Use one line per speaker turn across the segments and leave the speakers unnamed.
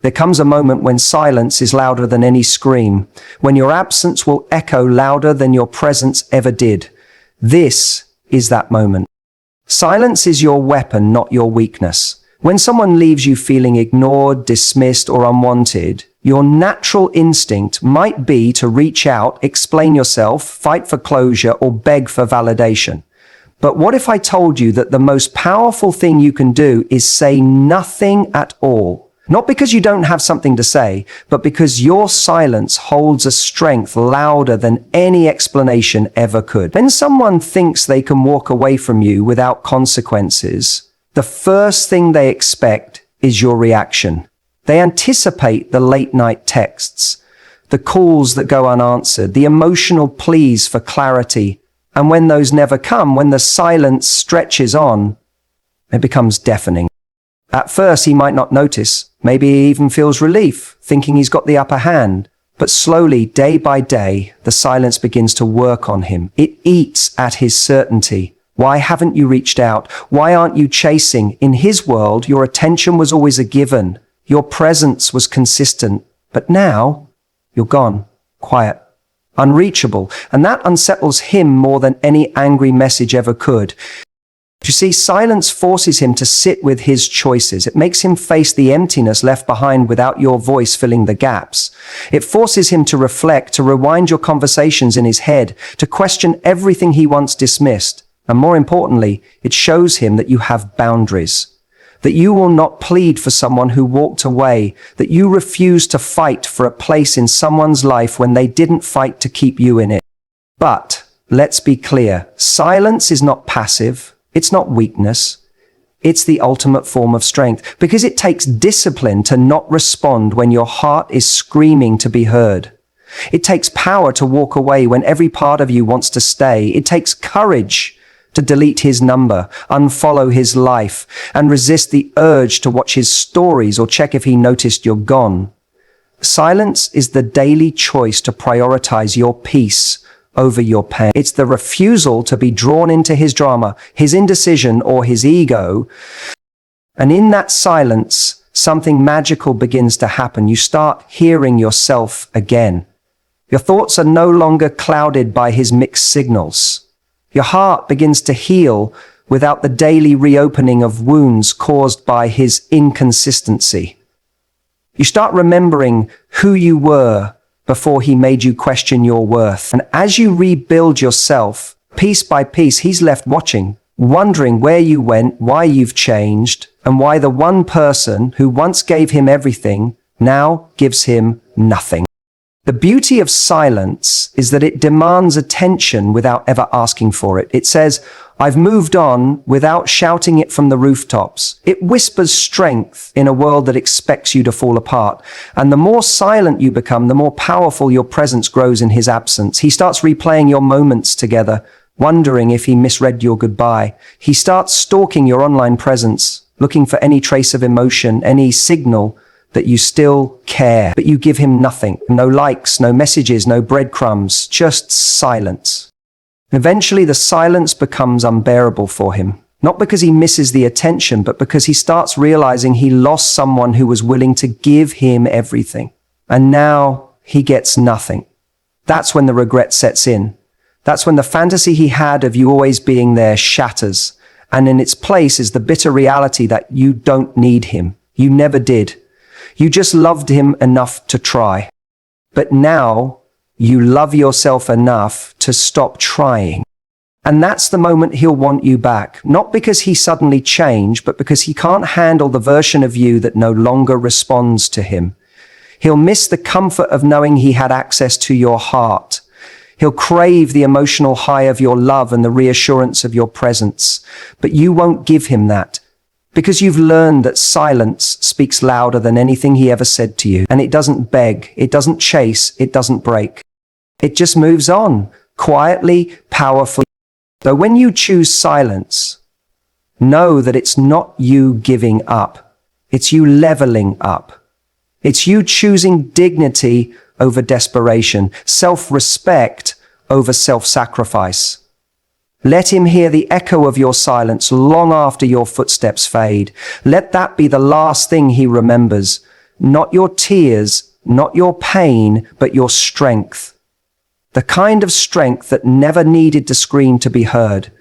There comes a moment when silence is louder than any scream, when your absence will echo louder than your presence ever did. This is that moment. Silence is your weapon, not your weakness. When someone leaves you feeling ignored, dismissed, or unwanted, your natural instinct might be to reach out, explain yourself, fight for closure, or beg for validation. But what if I told you that the most powerful thing you can do is say nothing at all? Not because you don't have something to say, but because your silence holds a strength louder than any explanation ever could. When someone thinks they can walk away from you without consequences, the first thing they expect is your reaction. They anticipate the late-night texts, the calls that go unanswered, the emotional pleas for clarity. And when those never come, when the silence stretches on, it becomes deafening. At first, he might not notice. Maybe he even feels relief, thinking he's got the upper hand. But slowly, day by day, the silence begins to work on him. It eats at his certainty. Why haven't you reached out? Why aren't you chasing? In his world, your attention was always a given. Your presence was consistent. But now, you're gone, quiet, unreachable. And that unsettles him more than any angry message ever could. You see, silence forces him to sit with his choices. It makes him face the emptiness left behind without your voice filling the gaps. It forces him to reflect, to rewind your conversations in his head, to question everything he once dismissed. And more importantly, it shows him that you have boundaries, that you will not plead for someone who walked away, that you refuse to fight for a place in someone's life when they didn't fight to keep you in it. But let's be clear, silence is not passive. It's not weakness. It's the ultimate form of strength, because it takes discipline to not respond when your heart is screaming to be heard. It takes power to walk away when every part of you wants to stay. It takes courage to delete his number, unfollow his life, and resist the urge to watch his stories or check if he noticed you're gone. Silence is the daily choice to prioritize your peace over your pain. It's the refusal to be drawn into his drama, his indecision, or his ego. And in that silence, something magical begins to happen. You start hearing yourself again. Your thoughts are no longer clouded by his mixed signals. Your heart begins to heal without the daily reopening of wounds caused by his inconsistency. You start remembering who you were before he made you question your worth. And as you rebuild yourself, piece by piece, he's left watching, wondering where you went, why you've changed, and why the one person who once gave him everything now gives him nothing. The beauty of silence is that it demands attention without ever asking for it. It says, I've moved on, without shouting it from the rooftops. It whispers strength in a world that expects you to fall apart. And the more silent you become, the more powerful your presence grows in his absence. He starts replaying your moments together, wondering if he misread your goodbye. He starts stalking your online presence, looking for any trace of emotion, any signal that you still care. But you give him nothing. No likes, no messages, no breadcrumbs, just silence. Eventually, the silence becomes unbearable for him. Not because he misses the attention, but because he starts realizing he lost someone who was willing to give him everything. And now he gets nothing. That's when the regret sets in. That's when the fantasy he had of you always being there shatters. And in its place is the bitter reality that you don't need him. You never did. You just loved him enough to try. But now you love yourself enough to stop trying. And that's the moment he'll want you back. Not because he suddenly changed, but because he can't handle the version of you that no longer responds to him. He'll miss the comfort of knowing he had access to your heart. He'll crave the emotional high of your love and the reassurance of your presence. But you won't give him that. Because you've learned that silence speaks louder than anything he ever said to you. And it doesn't beg, it doesn't chase, it doesn't break. It just moves on, quietly, powerfully. So when you choose silence, know that it's not you giving up. It's you leveling up. It's you choosing dignity over desperation, self-respect over self-sacrifice. Let him hear the echo of your silence long after your footsteps fade. Let that be the last thing he remembers, not your tears, not your pain, but your strength. The kind of strength that never needed to scream to be heard.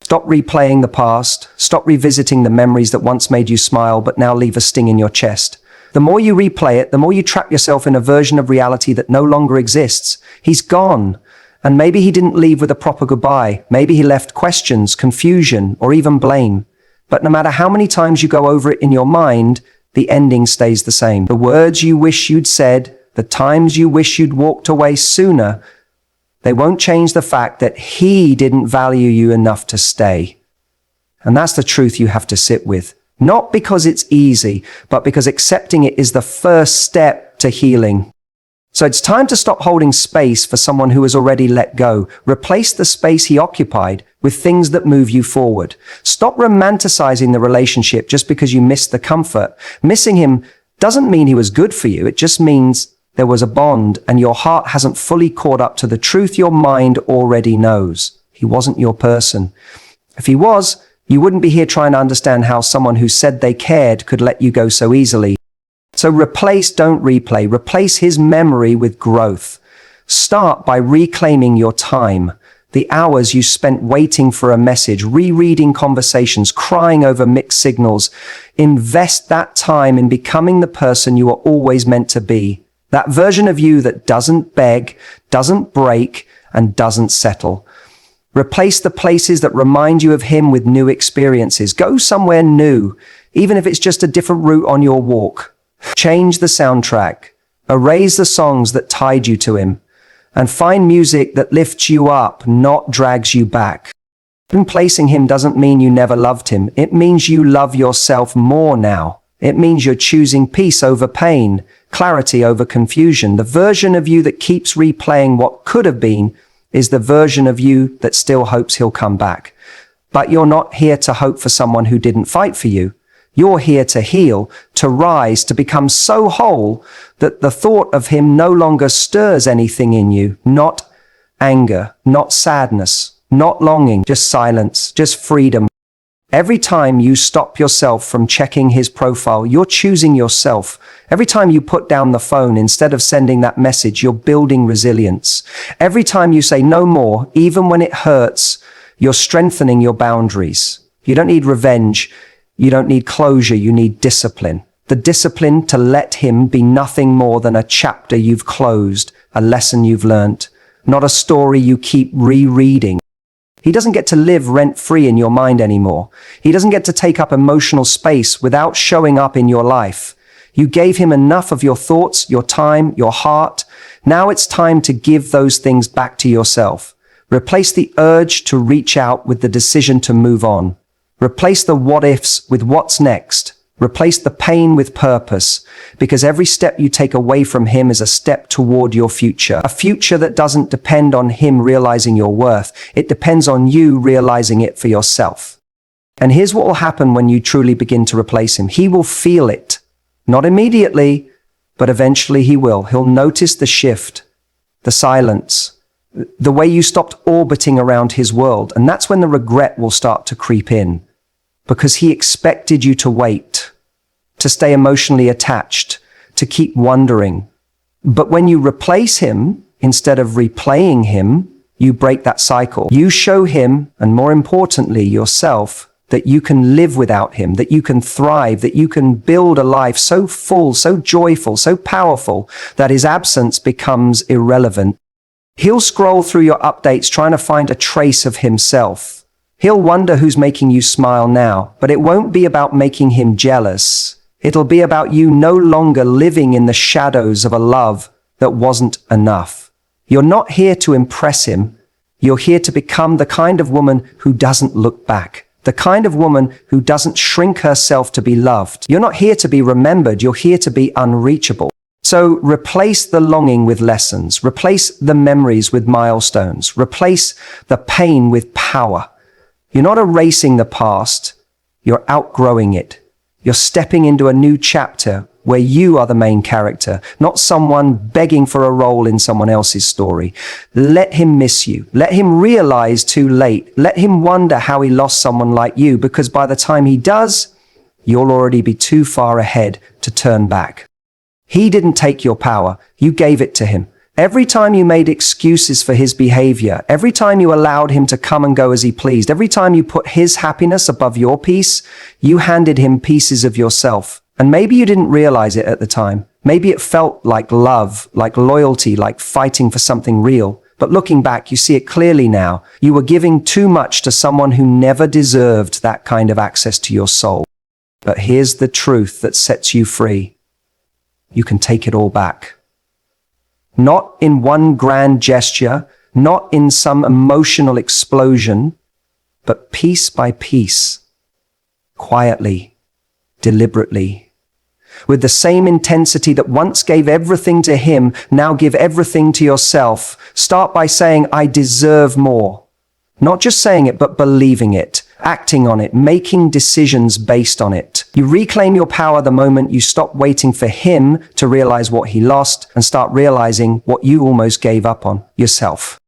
Stop replaying the past. Stop revisiting the memories that once made you smile but now leave a sting in your chest. The more you replay it, the more you trap yourself in a version of reality that no longer exists. He's gone. And maybe he didn't leave with a proper goodbye. Maybe he left questions, confusion, or even blame. But no matter how many times you go over it in your mind, the ending stays the same. The words you wish you'd said, the times you wish you'd walked away sooner, they won't change the fact that he didn't value you enough to stay. And that's the truth you have to sit with. Not because it's easy, but because accepting it is the first step to healing. So it's time to stop holding space for someone who has already let go. Replace the space he occupied with things that move you forward. Stop romanticizing the relationship just because you missed the comfort. Missing him doesn't mean he was good for you. It just means there was a bond and your heart hasn't fully caught up to the truth your mind already knows. He wasn't your person. If he was, you wouldn't be here trying to understand how someone who said they cared could let you go so easily. So replace, don't replay. Replace his memory with growth. Start by reclaiming your time. The hours you spent waiting for a message, rereading conversations, crying over mixed signals. Invest that time in becoming the person you are always meant to be. That version of you that doesn't beg, doesn't break, and doesn't settle. Replace the places that remind you of him with new experiences. Go somewhere new, even if it's just a different route on your walk. Change the soundtrack. Erase the songs that tied you to him. And find music that lifts you up, not drags you back. Replacing him doesn't mean you never loved him. It means you love yourself more now. It means you're choosing peace over pain, clarity over confusion. The version of you that keeps replaying what could have been is the version of you that still hopes he'll come back. But you're not here to hope for someone who didn't fight for you. You're here to heal, to rise, to become so whole that the thought of him no longer stirs anything in you. Not anger, not sadness, not longing, just silence, just freedom. Every time you stop yourself from checking his profile, you're choosing yourself. Every time you put down the phone instead of sending that message, you're building resilience. Every time you say no more, even when it hurts, you're strengthening your boundaries. You don't need revenge. You don't need closure. You need discipline. The discipline to let him be nothing more than a chapter you've closed, a lesson you've learnt, not a story you keep rereading. He doesn't get to live rent-free in your mind anymore. He doesn't get to take up emotional space without showing up in your life. You gave him enough of your thoughts, your time, your heart. Now it's time to give those things back to yourself. Replace the urge to reach out with the decision to move on. Replace the what-ifs with what's next. Replace the pain with purpose, because every step you take away from him is a step toward your future. A future that doesn't depend on him realizing your worth. It depends on you realizing it for yourself. And here's what will happen when you truly begin to replace him. He will feel it. Not immediately, but eventually he will. He'll notice the shift, the silence, the way you stopped orbiting around his world. And that's when the regret will start to creep in. Because he expected you to wait, to stay emotionally attached, to keep wondering. But when you replace him, instead of replaying him, you break that cycle. You show him, and more importantly, yourself, that you can live without him, that you can thrive, that you can build a life so full, so joyful, so powerful, that his absence becomes irrelevant. He'll scroll through your updates trying to find a trace of himself. He'll wonder who's making you smile now, but it won't be about making him jealous. It'll be about you no longer living in the shadows of a love that wasn't enough. You're not here to impress him. You're here to become the kind of woman who doesn't look back, the kind of woman who doesn't shrink herself to be loved. You're not here to be remembered. You're here to be unreachable. So replace the longing with lessons. Replace the memories with milestones. Replace the pain with power. You're not erasing the past, you're outgrowing it. You're stepping into a new chapter where you are the main character, not someone begging for a role in someone else's story. Let him miss you. Let him realize too late. Let him wonder how he lost someone like you, because by the time he does, you'll already be too far ahead to turn back. He didn't take your power. You gave it to him. Every time you made excuses for his behavior, every time you allowed him to come and go as he pleased, every time you put his happiness above your peace, you handed him pieces of yourself. And maybe you didn't realize it at the time. Maybe it felt like love, like loyalty, like fighting for something real. But looking back, you see it clearly now. You were giving too much to someone who never deserved that kind of access to your soul. But here's the truth that sets you free. You can take it all back. Not in one grand gesture, not in some emotional explosion, but piece by piece, quietly, deliberately. With the same intensity that once gave everything to him, now give everything to yourself. Start by saying, I deserve more. Not just saying it, but believing it, acting on it, making decisions based on it. You reclaim your power the moment you stop waiting for him to realize what he lost and start realizing what you almost gave up on, yourself.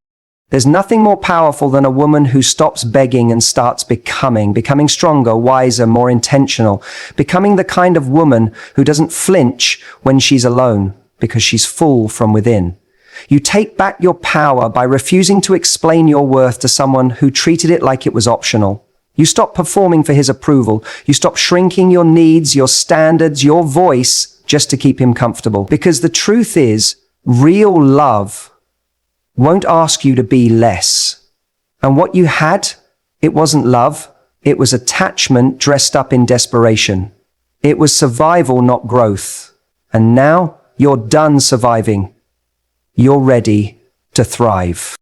There's nothing more powerful than a woman who stops begging and starts becoming stronger, wiser, more intentional, becoming the kind of woman who doesn't flinch when she's alone because she's full from within. You take back your power by refusing to explain your worth to someone who treated it like it was optional. You stop performing for his approval. You stop shrinking your needs, your standards, your voice just to keep him comfortable. Because the truth is, real love won't ask you to be less. And what you had, it wasn't love. It was attachment dressed up in desperation. It was survival, not growth. And now you're done surviving. You're ready to thrive.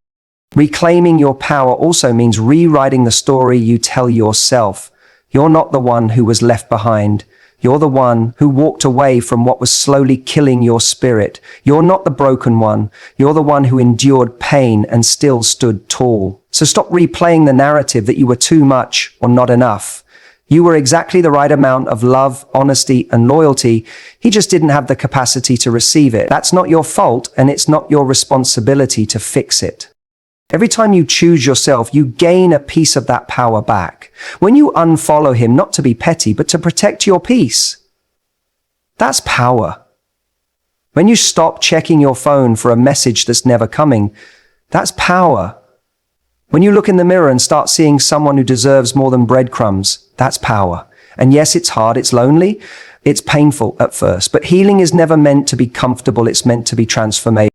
Reclaiming your power also means rewriting the story you tell yourself. You're not the one who was left behind. You're the one who walked away from what was slowly killing your spirit. You're not the broken one. You're the one who endured pain and still stood tall. So stop replaying the narrative that you were too much or not enough. You were exactly the right amount of love, honesty, and loyalty. He just didn't have the capacity to receive it. That's not your fault, and it's not your responsibility to fix it. Every time you choose yourself, you gain a piece of that power back. When you unfollow him, not to be petty, but to protect your peace, that's power. When you stop checking your phone for a message that's never coming, that's power. When you look in the mirror and start seeing someone who deserves more than breadcrumbs, that's power. And yes, it's hard, it's lonely, it's painful at first, but healing is never meant to be comfortable, it's meant to be transformational.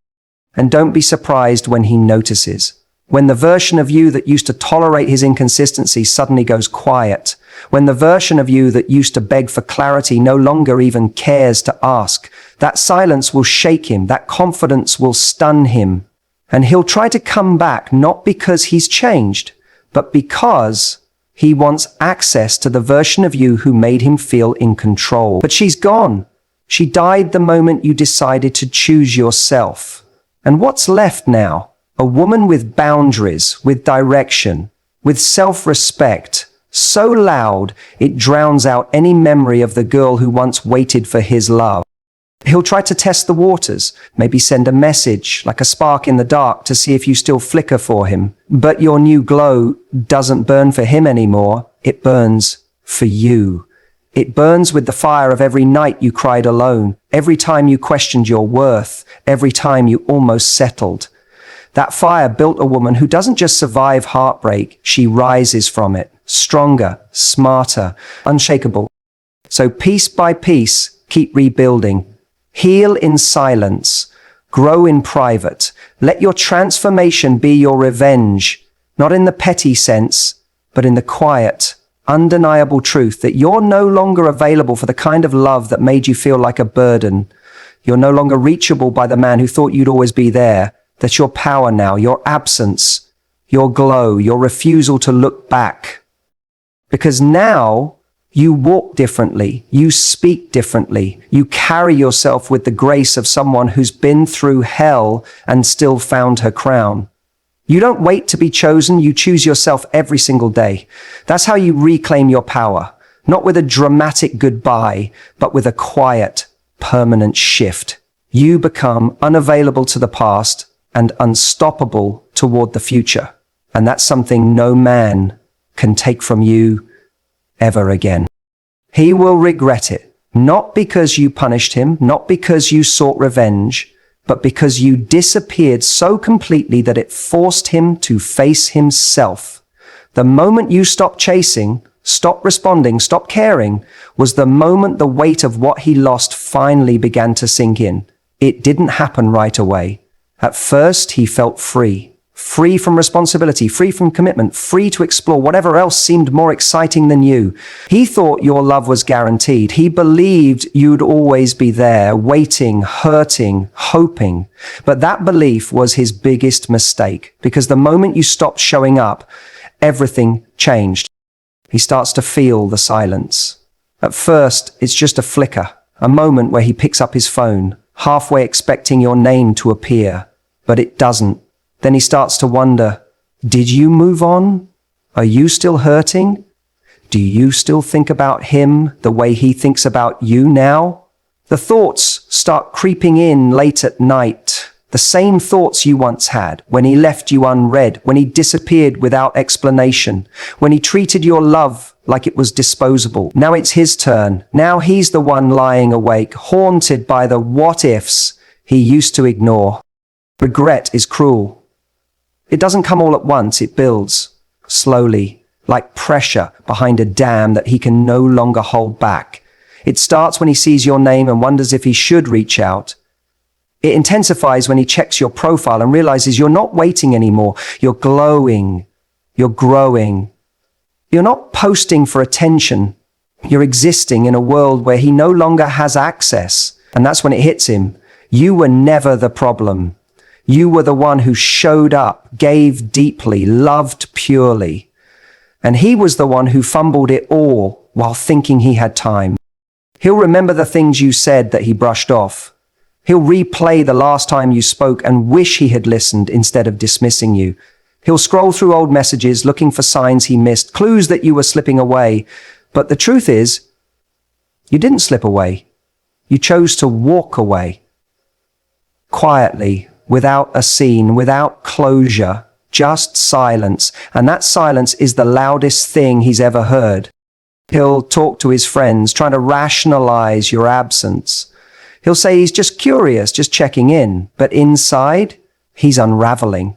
And don't be surprised when he notices. When the version of you that used to tolerate his inconsistency suddenly goes quiet. When the version of you that used to beg for clarity no longer even cares to ask. That silence will shake him, that confidence will stun him. And he'll try to come back not because he's changed, but because he wants access to the version of you who made him feel in control. But she's gone. She died the moment you decided to choose yourself. And what's left now? A woman with boundaries, with direction, with self-respect, so loud it drowns out any memory of the girl who once waited for his love. He'll try to test the waters, maybe send a message, like a spark in the dark, to see if you still flicker for him. But your new glow doesn't burn for him anymore. It burns for you. It burns with the fire of every night you cried alone, every time you questioned your worth, every time you almost settled. That fire built a woman who doesn't just survive heartbreak, she rises from it, stronger, smarter, unshakable. So piece by piece, keep rebuilding. Heal in silence, grow in private. Let your transformation be your revenge, not in the petty sense, but in the quiet, undeniable truth that you're no longer available for the kind of love that made you feel like a burden. You're no longer reachable by the man who thought you'd always be there. That's your power now, your absence, your glow, your refusal to look back. Because now you walk differently, you speak differently, you carry yourself with the grace of someone who's been through hell and still found her crown. You don't wait to be chosen, you choose yourself every single day. That's how you reclaim your power, not with a dramatic goodbye, but with a quiet, permanent shift. You become unavailable to the past and unstoppable toward the future. And that's something no man can take from you ever again. He will regret it, Not because you punished him, not because you sought revenge, but because you disappeared so completely that it forced him to face himself. The moment you stopped chasing, stopped responding, stopped caring, was the moment the weight of what he lost finally began to sink in. It didn't happen right away. At first, he felt free. Free from responsibility, free from commitment, free to explore whatever else seemed more exciting than you. He thought your love was guaranteed. He believed you'd always be there, waiting, hurting, hoping. But that belief was his biggest mistake, because the moment you stopped showing up, everything changed. He starts to feel the silence. At first, it's just a flicker, a moment where he picks up his phone, halfway expecting your name to appear, but it doesn't. Then he starts to wonder, did you move on? Are you still hurting? Do you still think about him the way he thinks about you now? The thoughts start creeping in late at night. The same thoughts you once had, when he left you unread, when he disappeared without explanation, when he treated your love like it was disposable. Now it's his turn. Now he's the one lying awake, haunted by the what-ifs he used to ignore. Regret is cruel. It doesn't come all at once, it builds, slowly, like pressure behind a dam that he can no longer hold back. It starts when he sees your name and wonders if he should reach out. It intensifies when he checks your profile and realizes you're not waiting anymore. You're glowing. You're growing. You're not posting for attention. You're existing in a world where he no longer has access. And that's when it hits him. You were never the problem. You were the one who showed up, gave deeply, loved purely. And he was the one who fumbled it all while thinking he had time. He'll remember the things you said that he brushed off. He'll replay the last time you spoke and wish he had listened instead of dismissing you. He'll scroll through old messages looking for signs he missed, clues that you were slipping away. But the truth is, you didn't slip away. You chose to walk away. Quietly, without a scene, without closure, just silence. And that silence is the loudest thing he's ever heard. He'll talk to his friends, trying to rationalize your absence. He'll say he's just curious, just checking in. But inside, he's unraveling.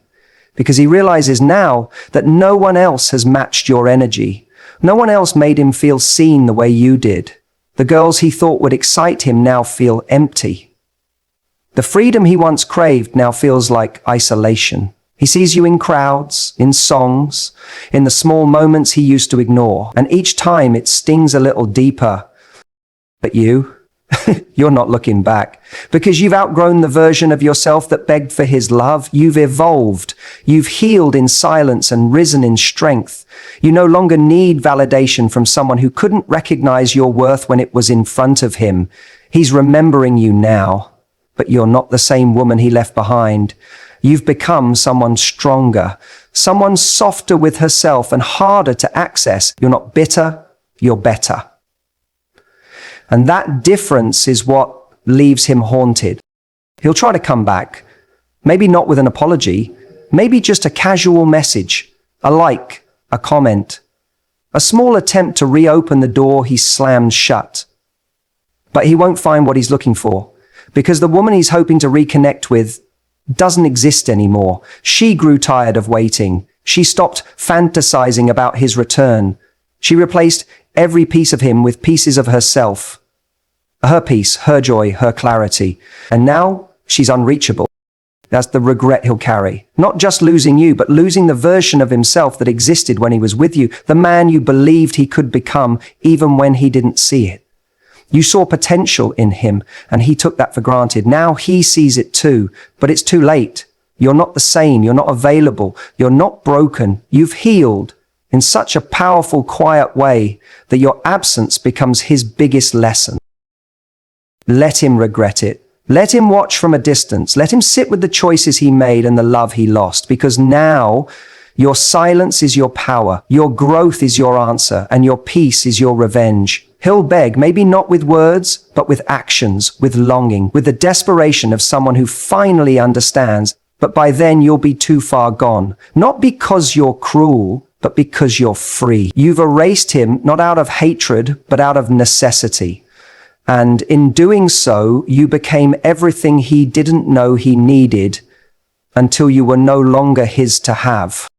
Because he realizes now that no one else has matched your energy. No one else made him feel seen the way you did. The girls he thought would excite him now feel empty. The freedom he once craved now feels like isolation. He sees you in crowds, in songs, in the small moments he used to ignore, and each time it stings a little deeper. But you, you're not looking back, because you've outgrown the version of yourself that begged for his love. You've evolved. You've healed in silence and risen in strength. You no longer need validation from someone who couldn't recognize your worth when it was in front of him. He's remembering you now. But you're not the same woman he left behind. You've become someone stronger, someone softer with herself and harder to access. You're not bitter, you're better. And that difference is what leaves him haunted. He'll try to come back, maybe not with an apology, maybe just a casual message, a like, a comment, a small attempt to reopen the door he slammed shut. But he won't find what he's looking for. Because the woman he's hoping to reconnect with doesn't exist anymore. She grew tired of waiting. She stopped fantasizing about his return. She replaced every piece of him with pieces of herself. Her peace, her joy, her clarity. And now she's unreachable. That's the regret he'll carry. Not just losing you, but losing the version of himself that existed when he was with you. The man you believed he could become, even when he didn't see it. You saw potential in him, and he took that for granted. Now he sees it too, but it's too late. You're not the same. You're not available. You're not broken. You've healed in such a powerful, quiet way that your absence becomes his biggest lesson. Let him regret it. Let him watch from a distance. Let him sit with the choices he made and the love he lost, because now your silence is your power. Your growth is your answer, and your peace is your revenge. He'll beg, maybe not with words, but with actions, with longing, with the desperation of someone who finally understands. But by then you'll be too far gone. Not because you're cruel, but because you're free. You've erased him, not out of hatred, but out of necessity. And in doing so, you became everything he didn't know he needed until you were no longer his to have.